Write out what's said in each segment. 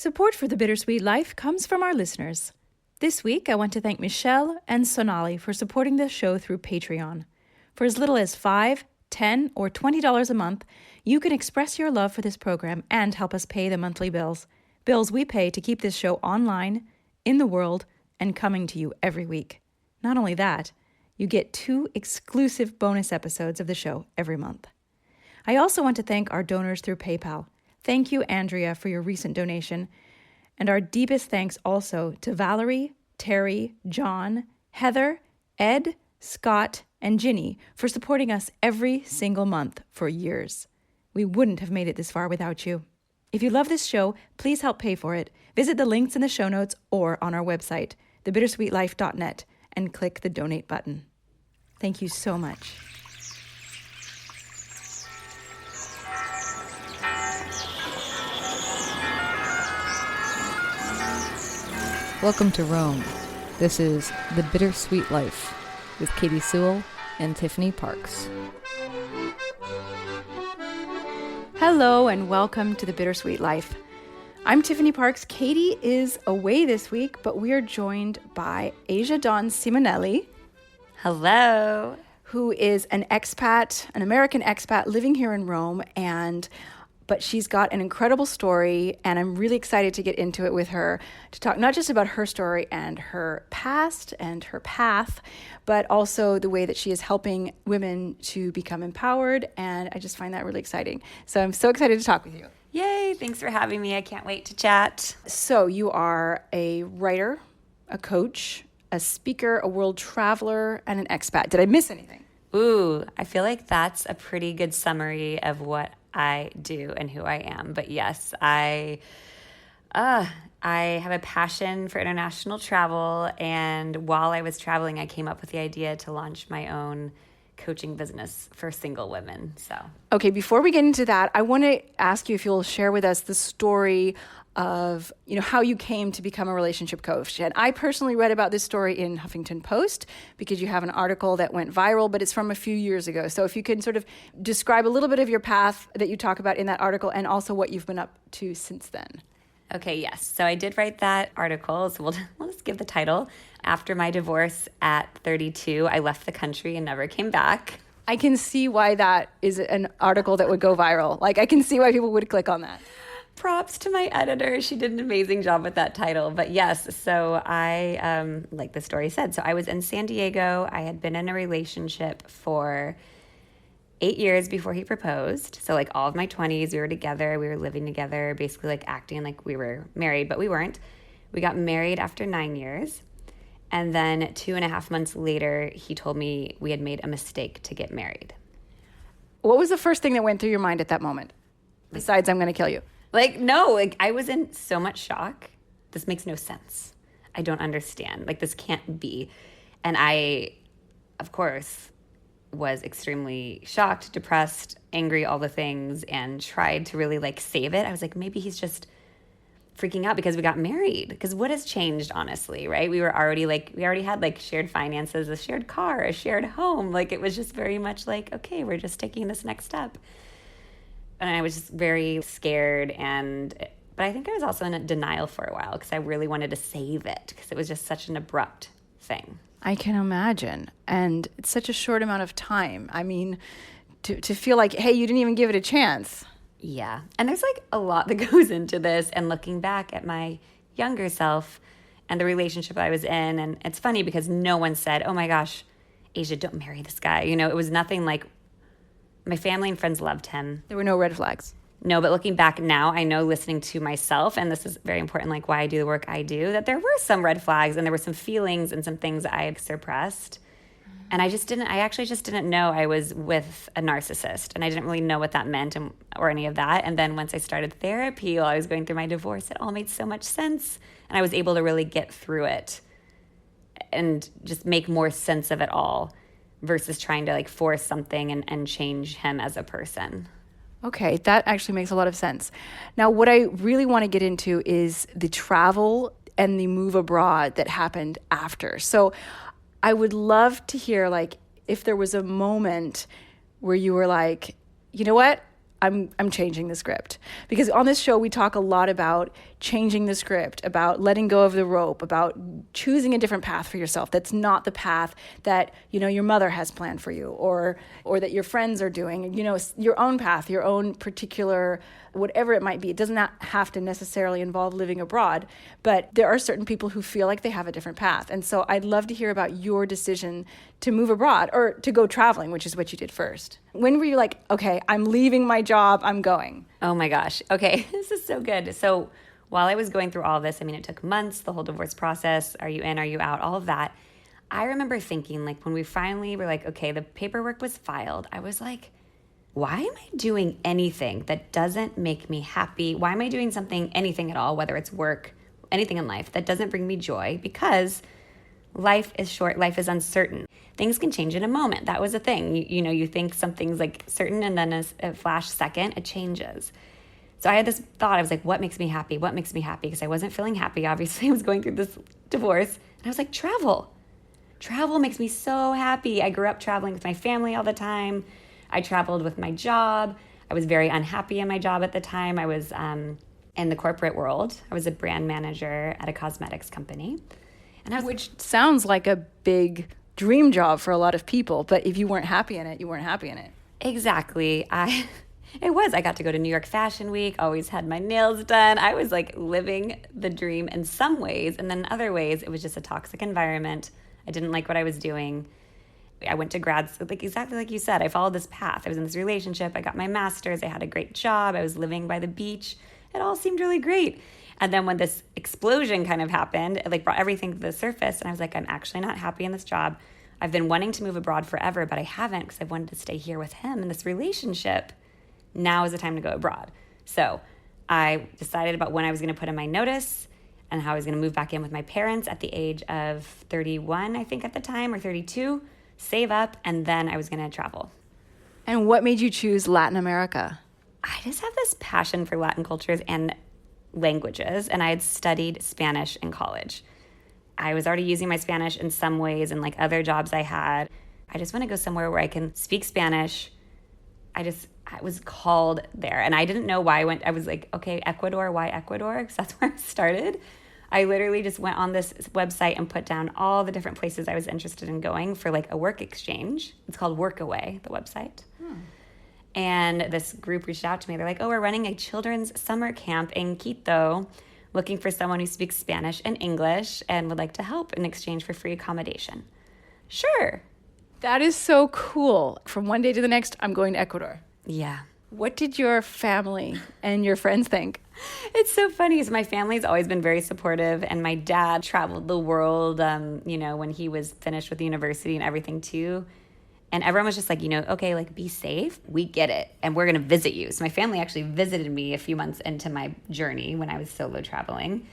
Support for The Bittersweet Life comes from our listeners. This week, I want to thank Michelle and Sonali for supporting the show through Patreon. For as little as $5, $10, or $20 a month, you can express your love for this program and help us pay the monthly bills. Bills we pay to keep this show online, in the world, and coming to you every week. Not only that, you get 2 exclusive bonus episodes of the show every month. I also want to thank our donors through PayPal. Thank you, Andrea, for your recent donation. And our deepest thanks also to Valerie, Terry, John, Heather, Ed, Scott, and Ginny for supporting us every single month for years. We wouldn't have made it this far without you. If you love this show, please help pay for it. Visit the links in the show notes or on our website, thebittersweetlife.net, and click the donate button. Thank you so much. Welcome to Rome. This is The Bittersweet Life with Katie Sewell and Tiffany Parks. Hello and welcome to The Bittersweet Life. I'm Tiffany Parks. Katie is away this week, but we are joined by Asia Dawn Simonelli. Hello. Who is an expat, an American expat living here in Rome, but she's got an incredible story, and I'm really excited to get into it with her to talk not just about her story and her past and her path, but also the way that she is helping women to become empowered, and I just find that really exciting. So I'm so excited to talk with you. Yay, thanks for having me. I can't wait to chat. So you are a writer, a coach, a speaker, a world traveler, and an expat. Did I miss anything? Ooh, I feel like that's a pretty good summary of what I do and who I am. But yes, I have a passion for international travel. And while I was traveling, I came up with the idea to launch my own coaching business for single women. So, okay, before we get into that, I want to ask you if you'll share with us the story of, how you came to become a relationship coach. And I personally read about this story in Huffington Post because you have an article that went viral, but it's from a few years ago. So if you can sort of describe a little bit of your path that you talk about in that article and also what you've been up to since then. Okay, yes. So I did write that article. So we'll just give the title. After my divorce at 32, I left the country and never came back. I can see why that is an article that would go viral. Like, I can see why people would click on that. Props to my editor. She did an amazing job with that title. But yes, so I, like the story said, so I was in San Diego. I had been in a relationship for 8 years before he proposed. So like all of my 20s, we were together. We were living together, basically like acting like we were married, but we weren't. We got married after 9 years. And then 2.5 months later, he told me we had made a mistake to get married. What was the first thing that went through your mind at that moment? Besides, I'm going to kill you. I was in so much shock. This makes no sense. I don't understand. This can't be. And I, of course, was extremely shocked, depressed, angry, all the things, and tried to really save it. I was like, maybe he's just freaking out because we got married. Because what has changed, honestly, right? We were already we already had shared finances, a shared car, a shared home. It was just very much okay, we're just taking this next step. And I was just very scared, but I think I was also in denial for a while because I really wanted to save it because it was just such an abrupt thing. I can imagine. And it's such a short amount of time. I mean, to feel like, hey, you didn't even give it a chance. Yeah. And there's a lot that goes into this, and looking back at my younger self and the relationship I was in. And it's funny because no one said, oh my gosh, Asia, don't marry this guy. It was nothing my family and friends loved him. There were no red flags. No, but looking back now, I know listening to myself, and this is very important, why I do the work I do, that there were some red flags and there were some feelings and some things that I had suppressed. And I actually just didn't know I was with a narcissist, and I didn't really know what that meant or any of that. And then once I started therapy while I was going through my divorce, it all made so much sense. And I was able to really get through it and just make more sense of it all, versus trying to force something and change him as a person. Okay, that actually makes a lot of sense. Now, what I really want to get into is the travel and the move abroad that happened after. So I would love to hear if there was a moment where you were you know what? I'm changing the script. Because on this show, we talk a lot about changing the script, about letting go of the rope, about choosing a different path for yourself that's not the path that, your mother has planned for you, or that your friends are doing, your own path, your own particular, whatever it might be. It does not have to necessarily involve living abroad, but there are certain people who feel like they have a different path. And so I'd love to hear about your decision to move abroad or to go traveling, which is what you did first. When were you like, okay, I'm leaving my job, I'm going? Oh my gosh. Okay, this is so good. So while I was going through all this, it took months, the whole divorce process, are you in, are you out, all of that. I remember thinking, like, when we finally were like, okay, the paperwork was filed, I was like, why am I doing anything that doesn't make me happy? Why am I doing anything at all, whether it's work, anything in life that doesn't bring me joy? Because life is short, life is uncertain. Things can change in a moment. That was a thing. You think something's like certain, and then a flash second, it changes. So I had this thought, I was like, what makes me happy? What makes me happy? Because I wasn't feeling happy. Obviously, I was going through this divorce. And I was like, travel. Travel makes me so happy. I grew up traveling with my family all the time. I traveled with my job. I was very unhappy in my job at the time. I was in the corporate world. I was a brand manager at a cosmetics company. Which sounds like a big dream job for a lot of people, but if you weren't happy in it, you weren't happy in it. Exactly. It was. I got to go to New York Fashion Week, always had my nails done. I was like living the dream in some ways, and then in other ways, it was just a toxic environment. I didn't like what I was doing. I went to grad school, like exactly like you said. I followed this path. I was in this relationship. I got my master's. I had a great job. I was living by the beach. It all seemed really great. And then when this explosion kind of happened, it like brought everything to the surface. And I was like, I'm actually not happy in this job. I've been wanting to move abroad forever, but I haven't because I've wanted to stay here with him in this relationship. Now is the time to go abroad. So I decided about when I was going to put in my notice and how I was going to move back in with my parents at the age of 31, I think at the time, or 32, save up, and then I was going to travel. And what made you choose Latin America? I just have this passion for Latin cultures and languages, and I had studied Spanish in college. I was already using my Spanish in some ways and like other jobs I had. I just want to go somewhere where I can speak Spanish. I was called there, and I didn't know why I went. I was like, okay, Ecuador, why Ecuador? Because that's where I started. I literally just went on this website and put down all the different places I was interested in going for like a work exchange. It's called Workaway, the website. And this group reached out to me. They're like, oh, we're running a children's summer camp in Quito, looking for someone who speaks Spanish and English and would like to help in exchange for free accommodation. Sure. That is so cool. From one day to the next, I'm going to Ecuador. Yeah. What did your family and your friends think? It's so funny because my family's always been very supportive, and my dad traveled the world, when he was finished with university and everything too. And everyone was just like, okay, like be safe. We get it. And we're going to visit you. So my family actually visited me a few months into my journey when I was solo traveling.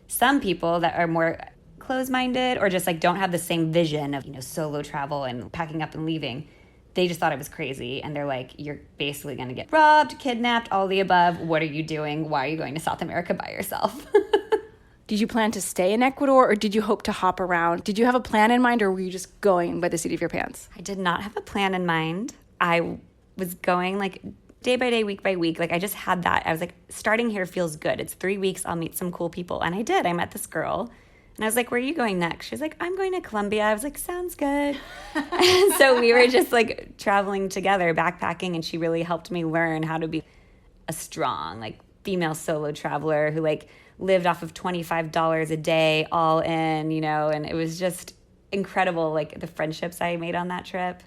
Some people that are more closed-minded or just like don't have the same vision of, solo travel and packing up and leaving, they just thought I was crazy. And they're like, you're basically going to get robbed, kidnapped, all the above. What are you doing? Why are you going to South America by yourself? Did you plan to stay in Ecuador, or did you hope to hop around? Did you have a plan in mind, or were you just going by the seat of your pants? I did not have a plan in mind. I was going like day by day, week by week. Like I just had that. I was like, starting here feels good. It's 3 weeks. I'll meet some cool people. And I did. I met this girl. And I was like, where are you going next? She was like, I'm going to Colombia. I was like, sounds good. And so we were just like traveling together, backpacking. And she really helped me learn how to be a strong, like female solo traveler who like lived off of $25 a day all in, and it was just incredible, like the friendships I made on that trip.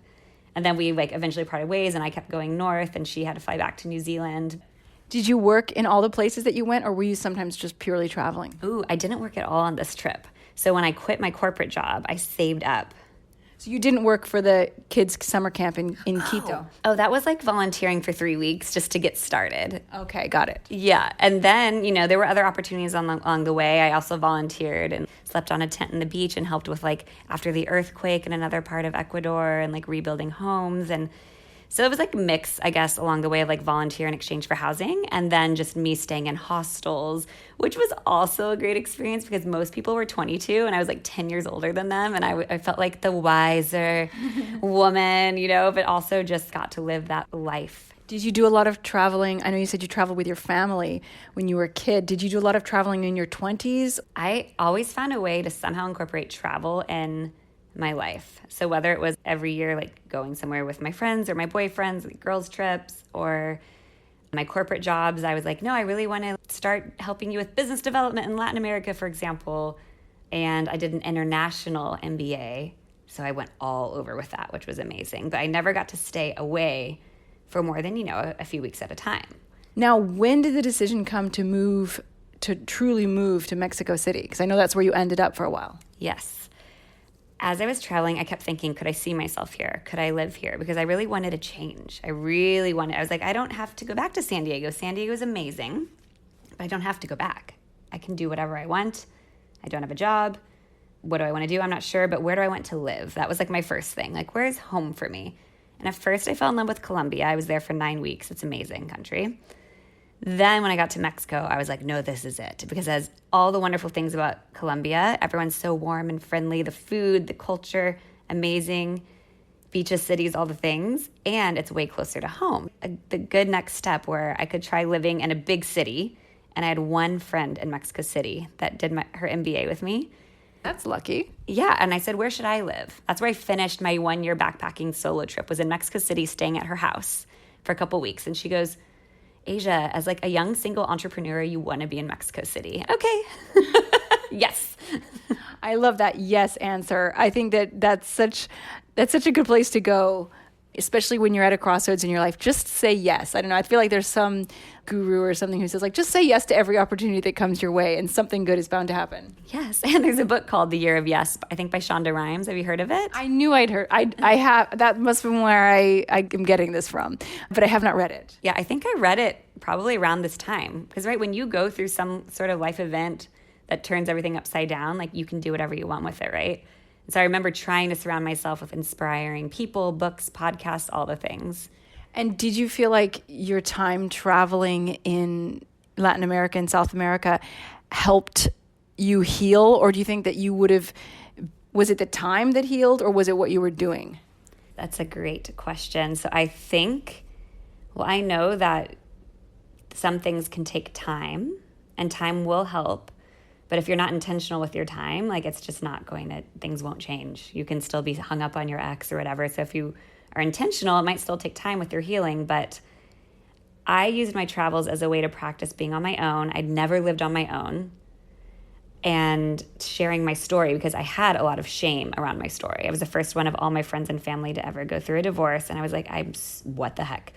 And then we like eventually parted ways, and I kept going north, and she had to fly back to New Zealand. Did you work in all the places that you went, or were you sometimes just purely traveling? Ooh, I didn't work at all on this trip. So when I quit my corporate job, I saved up. So you didn't work for the kids' summer camp in Quito? Oh, that was like volunteering for 3 weeks just to get started. Okay, got it. Yeah. And then, there were other opportunities along the way. I also volunteered and slept on a tent in the beach and helped with like after the earthquake in another part of Ecuador and like rebuilding homes. And so it was like a mix, I guess, along the way of like volunteer in exchange for housing, and then just me staying in hostels, which was also a great experience because most people were 22 and I was like 10 years older than them. And I felt like the wiser woman, but also just got to live that life Did you do a lot of traveling? I know you said you traveled with your family when you were a kid. Did you do a lot of traveling in your 20s? I always found a way to somehow incorporate travel in my life. So whether it was every year, like going somewhere with my friends or my boyfriends, like girls' trips, or my corporate jobs, I was like, no, I really want to start helping you with business development in Latin America, for example. And I did an international MBA. So I went all over with that, which was amazing. But I never got to stay away for more than, a few weeks at a time. Now, when did the decision come to truly move to Mexico City? Because I know that's where you ended up for a while. Yes. As I was traveling, I kept thinking, could I see myself here? Could I live here? Because I really wanted a change. I was like, I don't have to go back to San Diego. San Diego is amazing, but I don't have to go back. I can do whatever I want. I don't have a job. What do I want to do? I'm not sure, but where do I want to live? That was like my first thing. Like, where is home for me? And at first I fell in love with Colombia. I was there for 9 weeks. It's an amazing country. Then when I got to Mexico, I was like, no, this is it. Because it has all the wonderful things about Colombia. Everyone's so warm and friendly. The food, the culture, amazing. Beaches, cities, all the things. And it's way closer to home. The good next step where I could try living in a big city. And I had one friend in Mexico City that did her MBA with me. That's lucky. Yeah, and I said, where should I live? That's where I finished my 1-year backpacking solo trip, was in Mexico City, staying at her house for a couple weeks. And she goes, Asia, as like a young single entrepreneur, you want to be in Mexico City. Okay. Yes. I love that yes answer. I think that's such a good place to go, especially when you're at a crossroads in your life. Just say yes. I don't know. I feel like there's some guru or something who says, like, just say yes to every opportunity that comes your way and something good is bound to happen. Yes. And there's a book called The Year of Yes, I think by Shonda Rhimes. Have you heard of it? I knew I'd heard. I have. That must have been where I am getting this from, but I have not read it. Yeah, I think I read it probably around this time. Because, right, when you go through some sort of life event that turns everything upside down, like, you can do whatever you want with it, right? And so I remember trying to surround myself with inspiring people, books, podcasts, all the things. And did you feel like your time traveling in Latin America and South America helped you heal? Or do you think that you would have, was it the time that healed, or was it what you were doing? That's a great question. So I think, I know that some things can take time, and time will help. But if you're not intentional with your time, like, it's just not things won't change. You can still be hung up on your ex or whatever. So if you are intentional, it might still take time with your healing. But I used my travels as a way to practice being on my own. I'd never lived on my own. And sharing my story, because I had a lot of shame around my story. I was the first one of all my friends and family to ever go through a divorce. And I was like, what the heck?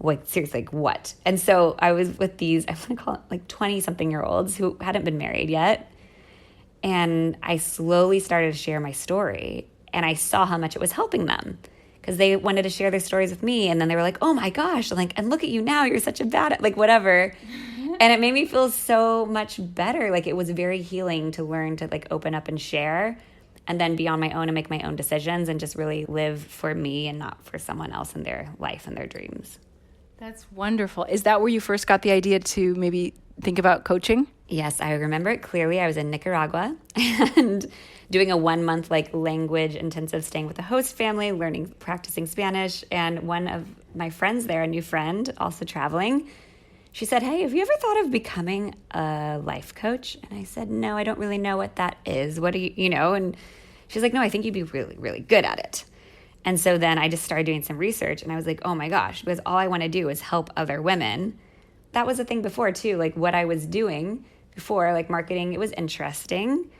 Like, seriously, like, what? And so I was with these, I'm going to call it like 20-something-year-olds who hadn't been married yet. And I slowly started to share my story. And I saw how much it was helping them, because they wanted to share their stories with me. And then they were like, oh my gosh, like, and look at you now, you're such a bad, like, whatever. And it made me feel so much better. Like, it was very healing to learn to, like, open up and share, and then be on my own and make my own decisions and just really live for me and not for someone else in their life and their dreams. That's wonderful. Is that where you first got the idea to maybe think about coaching? Yes, I remember it clearly. I was in Nicaragua and doing a 1-month like language intensive, staying with a host family, practicing Spanish. And one of my friends there, a new friend, also traveling, she said, hey, have you ever thought of becoming a life coach? And I said, no, I don't really know what that is. What do you know? And she's like, no, I think you'd be really, really good at it. And so then I just started doing some research, and I was like, oh my gosh, because all I want to do is help other women. That was the thing before too, like what I was doing before, like marketing, it was interesting,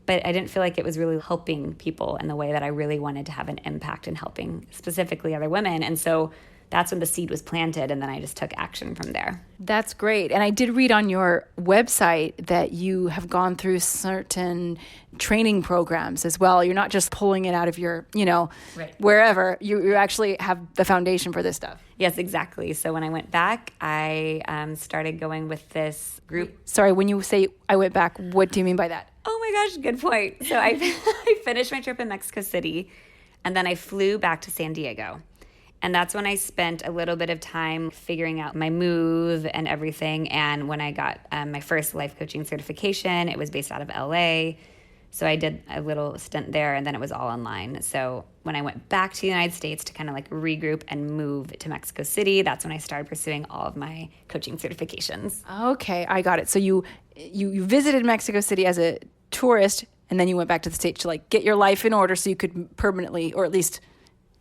but I didn't feel like it was really helping people in the way that I really wanted to have an impact in helping specifically other women. And so that's when the seed was planted, and then I just took action from there. That's great. And I did read on your website that you have gone through certain training programs as well. You're not just pulling it out of your, Right. wherever. You actually have the foundation for this stuff. Yes, exactly. So when I went back, I started going with this group. Sorry, when you say I went back, what do you mean by that? Oh my gosh, good point. So I finished my trip in Mexico City, and then I flew back to San Diego. And that's when I spent a little bit of time figuring out my move and everything. And when I got my first life coaching certification, it was based out of LA. So I did a little stint there, and then it was all online. So when I went back to the United States to kind of like regroup and move to Mexico City, that's when I started pursuing all of my coaching certifications. Okay, I got it. So you visited Mexico City as a tourist, and then you went back to the States to like get your life in order so you could permanently, or at least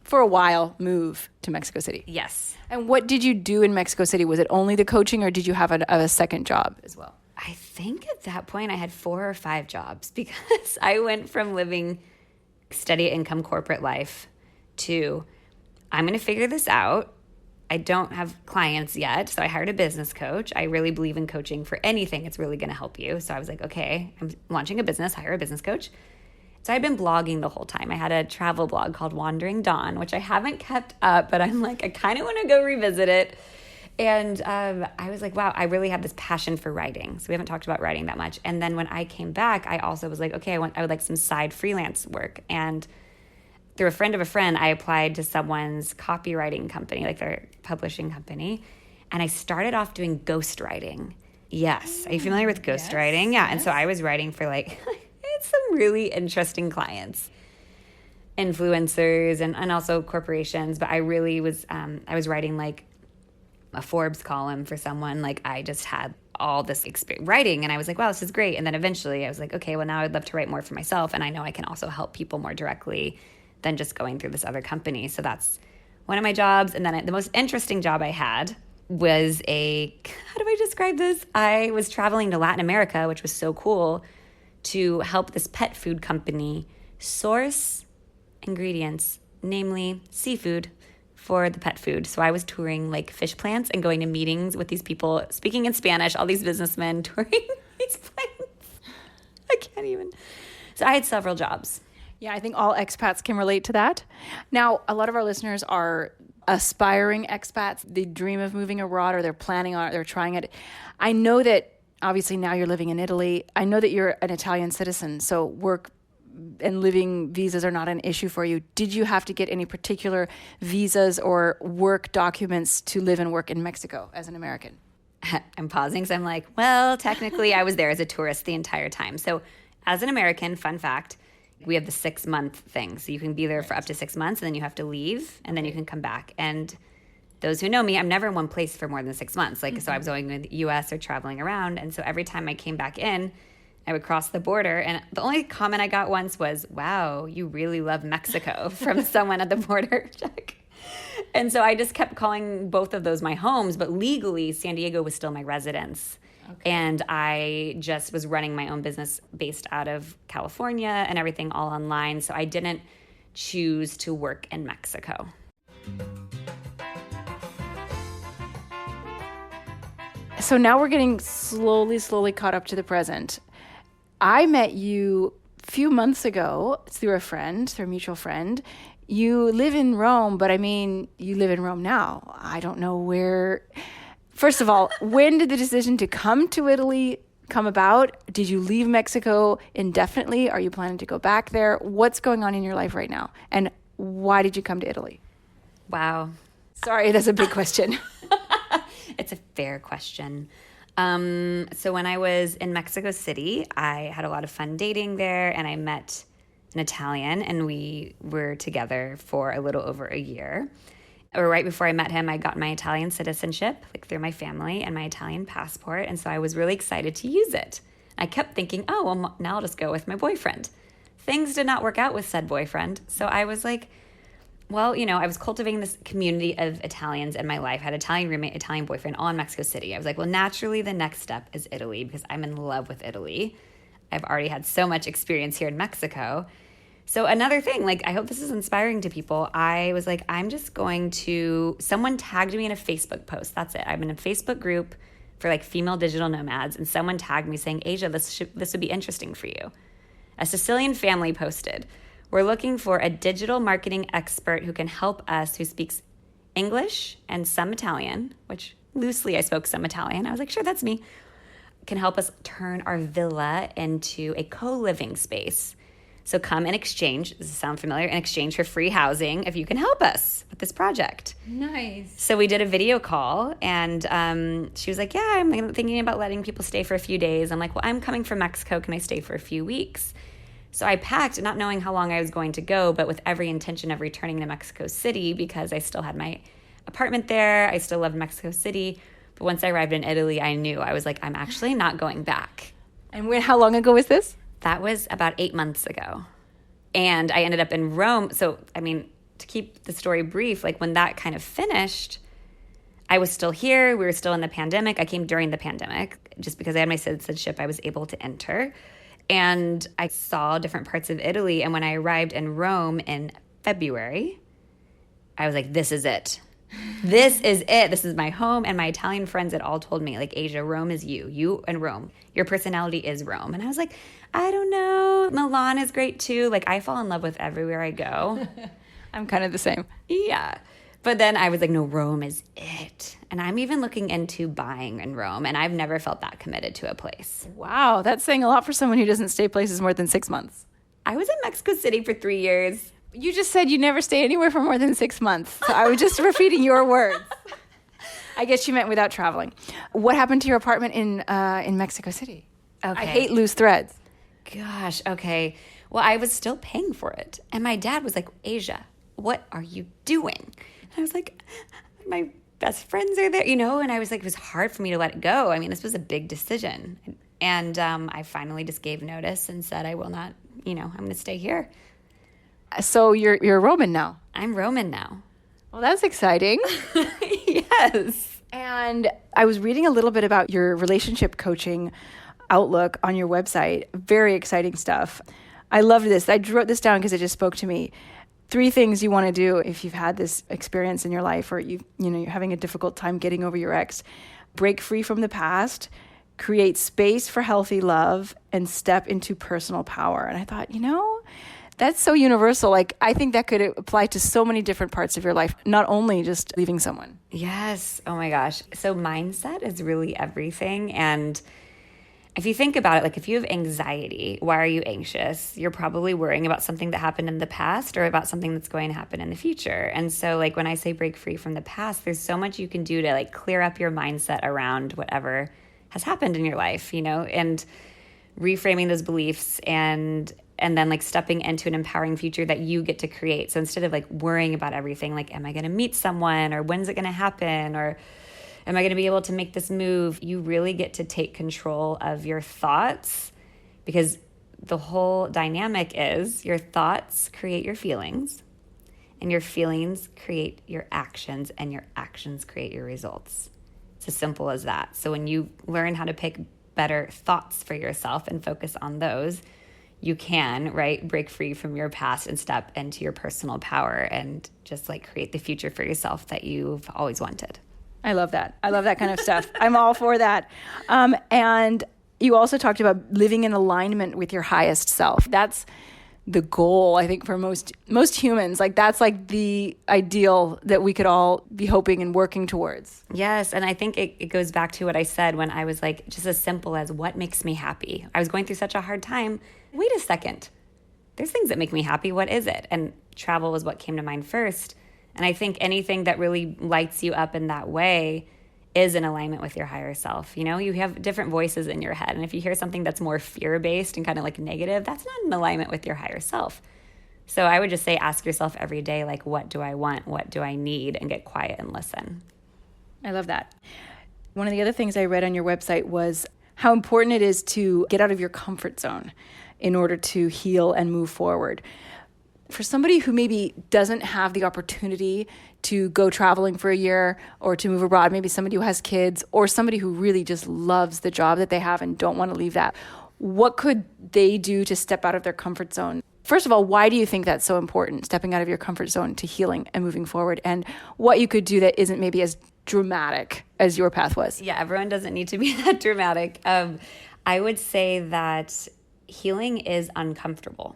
for a while, move to Mexico City. Yes. And what did you do in Mexico City? Was it only the coaching, or did you have a second job as well? I think at that point I had 4 or 5 jobs because I went from living steady income corporate life to I'm going to figure this out. I don't have clients yet, so I hired a business coach. I really believe in coaching for anything. It's really going to help you. So I was like, okay, I'm launching a business, hire a business coach. So I'd been blogging the whole time. I had a travel blog called Wandering Dawn, which I haven't kept up, but I'm like, I kind of want to go revisit it. And I was like, wow, I really have this passion for writing. So we haven't talked about writing that much. And then when I came back, I also was like, okay, I would like some side freelance work. And through a friend of a friend, I applied to someone's copywriting company, like their publishing company. And I started off doing ghostwriting. Yes. Are you familiar with ghostwriting? Yeah. Yes. And so I was writing for like some really interesting clients, influencers, and also corporations. But I really was, I was writing like a Forbes column for someone. Like I just had all this experience writing, and I was like, wow, this is great. And then eventually I was like, okay, well now I'd love to write more for myself. And I know I can also help people more directly than just going through this other company. So that's one of my jobs. And then the most interesting job I had was how do I describe this? I was traveling to Latin America, which was so cool, to help this pet food company source ingredients, namely seafood, for the pet food. So I was touring like fish plants and going to meetings with these people, speaking in Spanish, all these businessmen touring these plants. I can't even. So I had several jobs. Yeah, I think all expats can relate to that. Now, a lot of our listeners are aspiring expats. They dream of moving abroad, or they're planning on it, they're trying it. I know that obviously now you're living in Italy. I know that you're an Italian citizen, so work and living visas are not an issue for you. Did you have to get any particular visas or work documents to live and work in Mexico as an American? I'm pausing because I'm like, well, technically I was there as a tourist the entire time. So as an American, fun fact, we have the 6-month thing. So you can be there for up to 6 months, and then you have to leave, and then you can come back. And those who know me, I'm never in one place for more than 6 months. Like, so I was going to the U.S. or traveling around. And so every time I came back in, I would cross the border, and the only comment I got once was, wow, you really love Mexico, from someone at the border check. And so I just kept calling both of those my homes, but legally San Diego was still my residence. Okay. And I just was running my own business based out of California and everything all online. So I didn't choose to work in Mexico. So now we're getting slowly caught up to the present. I met you a few months ago through a mutual friend. You live in Rome, but I mean, you live in Rome now. I don't know where. First of all, when did the decision to come to Italy come about? Did you leave Mexico indefinitely? Are you planning to go back there? What's going on in your life right now? And why did you come to Italy? Wow. Sorry, that's a big question. It's a fair question. So when I was in Mexico City, I had a lot of fun dating there, and I met an Italian, and we were together for a little over a year. Or right before I met him, I got my Italian citizenship, like through my family, and my Italian passport, and so I was really excited to use it. I kept thinking, oh, well, now I'll just go with my boyfriend. Things did not work out with said boyfriend, so I was like, well, I was cultivating this community of Italians in my life. I had Italian roommate, Italian boyfriend, all in Mexico City. I was like, well, naturally, the next step is Italy, because I'm in love with Italy. I've already had so much experience here in Mexico. So another thing, like, I hope this is inspiring to people. I was like, someone tagged me in a Facebook post. That's it. I'm in a Facebook group for like female digital nomads, and someone tagged me saying, Asia, this would be interesting for you. A Sicilian family posted, we're looking for a digital marketing expert who can help us, who speaks English and some Italian, which loosely I spoke some Italian. I was like, sure, that's me. Can help us turn our villa into a co-living space. So come in exchange, does this sound familiar? In exchange for free housing, if you can help us with this project. Nice. So we did a video call, and she was like, yeah, I'm thinking about letting people stay for a few days. I'm like, well, I'm coming from Mexico. Can I stay for a few weeks? So I packed, not knowing how long I was going to go, but with every intention of returning to Mexico City because I still had my apartment there. I still loved Mexico City. But once I arrived in Italy, I knew. I was like, I'm actually not going back. And how long ago was this? That was about 8 months ago. And I ended up in Rome. So, I mean, to keep the story brief, like when that kind of finished, I was still here. We were still in the pandemic. I came during the pandemic. Just because I had my citizenship, I was able to enter. And I saw different parts of Italy. And when I arrived in Rome in February, I was like, this is it. This is it. This is my home. And my Italian friends had all told me, like, Asia, Rome is you. You and Rome. Your personality is Rome. And I was like, I don't know. Milan is great too. Like, I fall in love with everywhere I go. I'm kind of the same. Yeah. But then I was like, no, Rome is it. And I'm even looking into buying in Rome. And I've never felt that committed to a place. Wow, that's saying a lot for someone who doesn't stay places more than 6 months. I was in Mexico City for 3 years. You just said you never stay anywhere for more than 6 months. So I was just repeating your words. I guess you meant without traveling. What happened to your apartment in Mexico City? Okay. I hate loose threads. Gosh, okay. Well, I was still paying for it. And my dad was like, Asia, what are you doing? And I was like, my best friends are there, and I was like, it was hard for me to let it go. I mean, this was a big decision. And I finally just gave notice and said, I will not, I'm going to stay here. So you're Roman now? I'm Roman now. Well, that's exciting. Yes. And I was reading a little bit about your relationship coaching outlook on your website. Very exciting stuff. I loved this. I wrote this down because it just spoke to me. 3 things you want to do if you've had this experience in your life or you're having a difficult time getting over your ex. Break free from the past, create space for healthy love, and step into personal power. And I thought, that's so universal. Like, I think that could apply to so many different parts of your life, not only just leaving someone. Yes. Oh my gosh. So mindset is really everything. And if you think about it, like if you have anxiety, why are you anxious? You're probably worrying about something that happened in the past or about something that's going to happen in the future. And so like when I say break free from the past, there's so much you can do to like clear up your mindset around whatever has happened in your life, and reframing those beliefs and then like stepping into an empowering future that you get to create. So instead of like worrying about everything, like, am I going to meet someone or when's it going to happen? Or am I going to be able to make this move? You really get to take control of your thoughts because the whole dynamic is your thoughts create your feelings and your feelings create your actions and your actions create your results. It's as simple as that. So when you learn how to pick better thoughts for yourself and focus on those, you can, right, break free from your past and step into your personal power and just like create the future for yourself that you've always wanted. I love that. I love that kind of stuff. I'm all for that. And you also talked about living in alignment with your highest self. That's the goal, I think, for most humans. Like that's like the ideal that we could all be hoping and working towards. Yes, and I think it goes back to what I said when I was like, just as simple as what makes me happy. I was going through such a hard time. Wait a second. There's things that make me happy. What is it? And travel was what came to mind first. And I think anything that really lights you up in that way is in alignment with your higher self. You have different voices in your head. And if you hear something that's more fear-based and kind of like negative, that's not in alignment with your higher self. So I would just say, ask yourself every day, like, what do I want? What do I need? And get quiet and listen. I love that. One of the other things I read on your website was how important it is to get out of your comfort zone in order to heal and move forward. For somebody who maybe doesn't have the opportunity to go traveling for a year or to move abroad, maybe somebody who has kids or somebody who really just loves the job that they have and don't want to leave that, what could they do to step out of their comfort zone? First of all, why do you think that's so important, stepping out of your comfort zone to healing and moving forward? And what you could do that isn't maybe as dramatic as your path was? Yeah, everyone doesn't need to be that dramatic. I would say that healing is uncomfortable,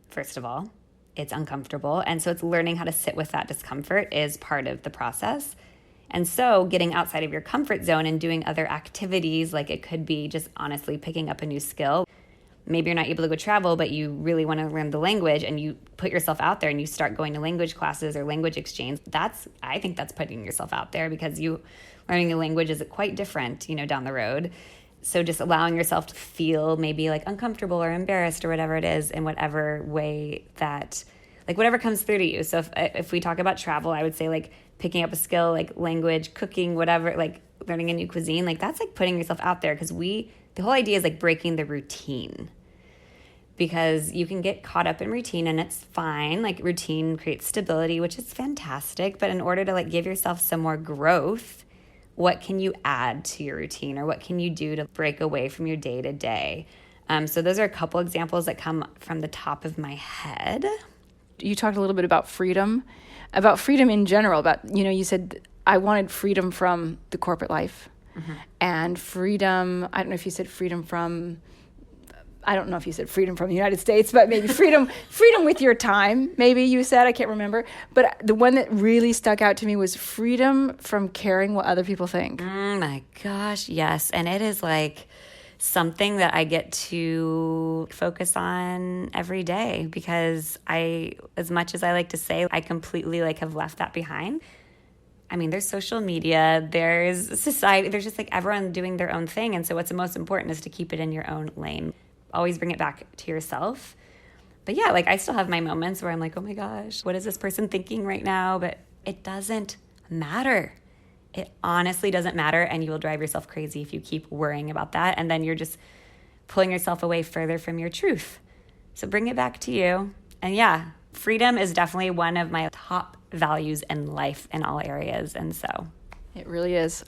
first of all. It's uncomfortable. And so it's learning how to sit with that discomfort is part of the process. And so getting outside of your comfort zone and doing other activities, like it could be just honestly picking up a new skill. Maybe you're not able to go travel, but you really want to learn the language and you put yourself out there and you start going to language classes or language exchange. I think that's putting yourself out there because learning a language is quite different, down the road. So just allowing yourself to feel maybe like uncomfortable or embarrassed or whatever it is in whatever way that, like whatever comes through to you. So if we talk about travel, I would say like picking up a skill, like language, cooking, whatever, like learning a new cuisine, like that's like putting yourself out there, because the whole idea is like breaking the routine, because you can get caught up in routine and it's fine. Like routine creates stability, which is fantastic. But in order to like give yourself some more growth, what can you add to your routine, or what can you do to break away from your day to day? So those are a couple examples that come from the top of my head. You talked a little bit about freedom in general, you said I wanted freedom from the corporate life, and freedom, I don't know if you said freedom from the United States, but maybe freedom with your time, maybe you said, I can't remember. But the one that really stuck out to me was freedom from caring what other people think. Oh my gosh, yes. And it is like something that I get to focus on every day, because as much as I like to say, I completely like have left that behind. I mean, there's social media, there's society, there's just like everyone doing their own thing. And so what's the most important is to keep it in your own lane. Always bring it back to yourself. But yeah, like I still have my moments where I'm like, oh my gosh, what is this person thinking right now? But it doesn't matter. It honestly doesn't matter. And you will drive yourself crazy if you keep worrying about that. And then you're just pulling yourself away further from your truth. So bring it back to you. And yeah, freedom is definitely one of my top values in life in all areas. And so it really is.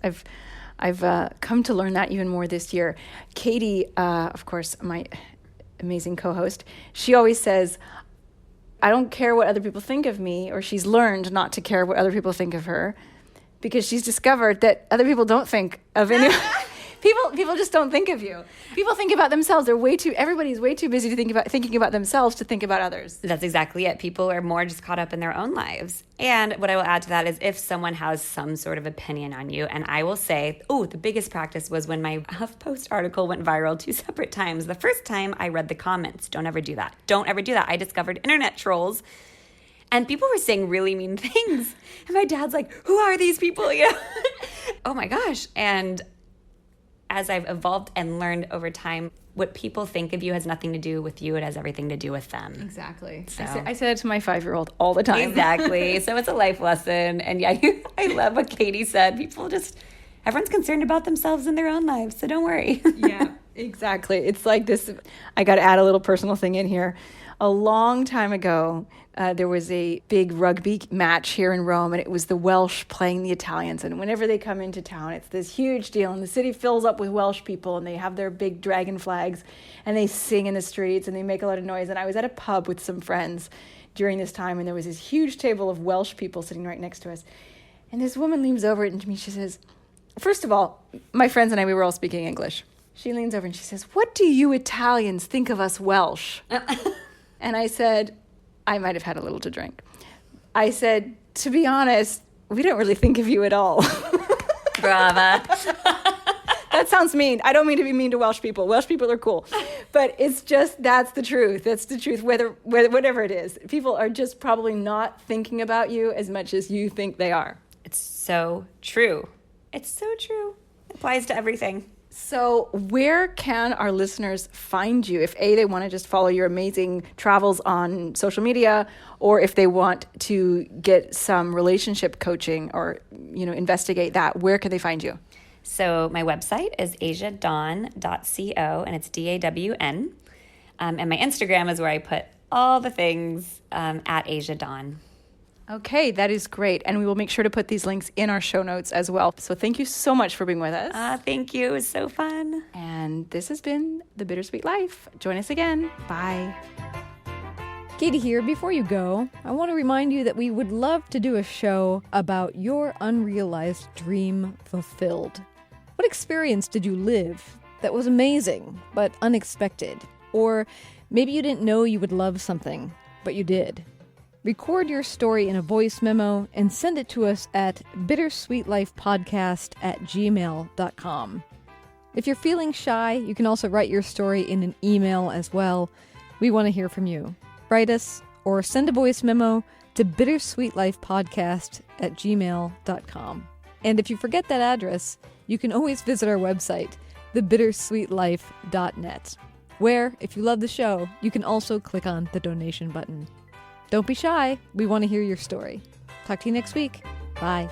I've come to learn that even more this year. Katie, of course, my amazing co-host, she always says, I don't care what other people think of me, or she's learned not to care what other people think of her, because she's discovered that other people don't think of any... People just don't think of you. People think about themselves. Everybody's way too busy thinking about themselves to think about others. That's exactly it. People are more just caught up in their own lives. And what I will add to that is if someone has some sort of opinion on you, and I will say, the biggest practice was when my HuffPost article went viral 2 separate times. The first time I read the comments. Don't ever do that. Don't ever do that. I discovered internet trolls. And people were saying really mean things. And my dad's like, who are these people? Oh my gosh. And as I've evolved and learned over time, what people think of you has nothing to do with you. It has everything to do with them. Exactly. So. I say it to my 5-year-old all the time. Exactly. So it's a life lesson. And yeah, I love what Katie said. Everyone's concerned about themselves and their own lives. So don't worry. Yeah, exactly. It's like this. I got to add a little personal thing in here. A long time ago, there was a big rugby match here in Rome, and it was the Welsh playing the Italians. And whenever they come into town, it's this huge deal. And the city fills up with Welsh people, and they have their big dragon flags, and they sing in the streets, and they make a lot of noise. And I was at a pub with some friends during this time, and there was this huge table of Welsh people sitting right next to us. And this woman leans over to me. She says, first of all, my friends and I, we were all speaking English. She leans over and she says, what do you Italians think of us Welsh? And I said, I might have had a little to drink. I said, to be honest, we don't really think of you at all. Brava. That sounds mean. I don't mean to be mean to Welsh people. Welsh people are cool. But it's just, that's the truth. That's the truth, whatever it is. People are just probably not thinking about you as much as you think they are. It's so true. It's so true. It applies to everything. So where can our listeners find you if they want to just follow your amazing travels on social media, or if they want to get some relationship coaching or, investigate that, where can they find you? So my website is asiadawn.co, and it's DAWN. And my Instagram is where I put all the things at Asia Dawn. Okay, that is great. And we will make sure to put these links in our show notes as well. So thank you so much for being with us. Thank you. It was so fun. And this has been The Bittersweet Life. Join us again. Bye. Katie here. Before you go, I want to remind you that we would love to do a show about your unrealized dream fulfilled. What experience did you live that was amazing but unexpected? Or maybe you didn't know you would love something, but you did. Record your story in a voice memo and send it to us at bittersweetlifepodcast@gmail.com. If you're feeling shy, you can also write your story in an email as well. We want to hear from you. Write us or send a voice memo to bittersweetlifepodcast@gmail.com. And if you forget that address, you can always visit our website, thebittersweetlife.net, where, if you love the show, you can also click on the donation button. Don't be shy. We want to hear your story. Talk to you next week. Bye.